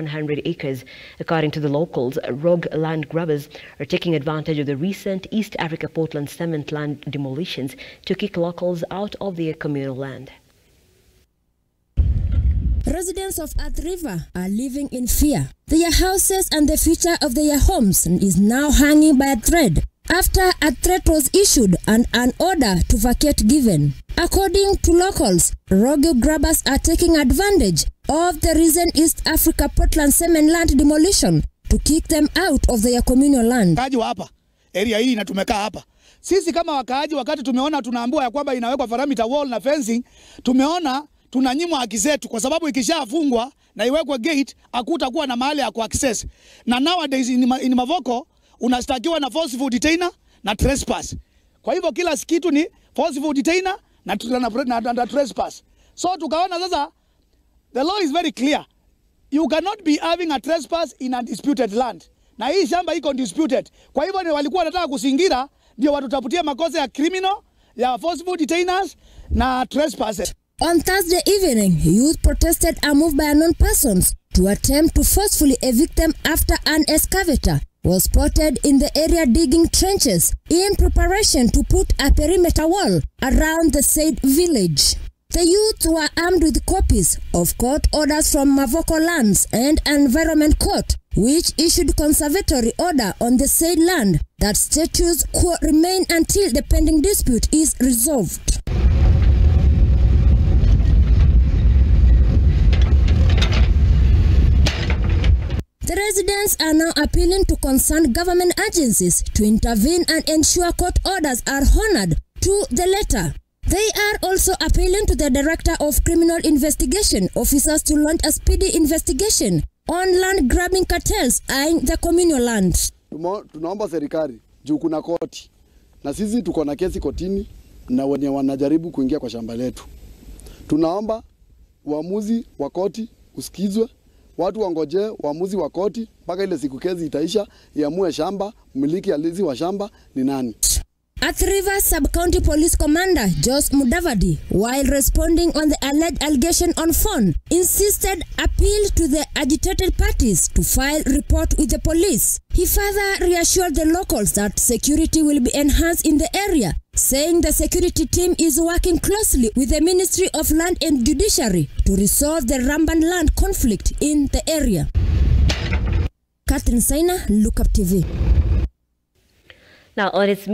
100 acres. According to the locals, rogue land grabbers are taking advantage of the recent East Africa Portland cement land demolitions to kick locals out of their communal land. Residents of Athi-River are living in fear. Their houses and the future of their homes is now hanging by a thread after a threat was issued and an order to vacate given. According to locals, rogue grabbers are taking advantage of the recent East Africa Portland cement land demolition to kick them out of their communal land. Wakaaji wa hapa area hii na tumekaa hapa. Sisi kama wakaaji, wakati tumeona tunaambiwa ya kwamba inawekwa perimeter wall na fencing, tumeona tunanyimwa haki zetu kwa sababu ikishafungwa na iwekwe gate hakutakuwa na mahali ya kuaccess. Na nowadays in Mavoko unastakiwa na forceful detainer na trespass. Kwa hivyo kila kitu ni forceful detainer na trespass. So tukaona sasa the law is very clear. You cannot be having a trespass in a disputed land. Na hii shamba iko disputed. Kwa hivyo ni walikuwa wanataka kusingira ndio watutafutie makosa ya criminal, ya forceful detainers na trespass. On Thursday evening, youth protested a move by unknown persons to attempt to forcefully evict them after an excavator was spotted in the area digging trenches in preparation to put a perimeter wall around the said village. The youth were armed with copies of court orders from Mavoko Lands and Environment Court, which issued conservatory order on the said land that status quo remain until the pending dispute is resolved. The residents are now appealing to concerned government agencies to intervene and ensure court orders are honored to the letter. They are also appealing to the Director of Criminal Investigation officers to launch a speedy investigation on land grabbing cartels eyeing the communal land. Tunaomba serikali juu kuna koti na sisi tuko na kesi kotini na wenye wanajaribu kuingia kwa shamba letu. Tunaomba uamuzi wa koti usikizwe. Watu wangoje uamuzi wa koti mpaka ile siku kesi itaisha, iamue shamba, mmiliki halisi wa shamba ni nani. Athi-River Sub-County Police Commander Jos Mudavadi, while responding on the alleged allegation on phone, insisted appeal to the agitated parties to file report with the police. He further reassured the locals that security will be enhanced in the area, saying the security team is working closely with the Ministry of Land and Judiciary to resolve the rampant land conflict in the area. Catherine Saina, Look Up TV. Now on its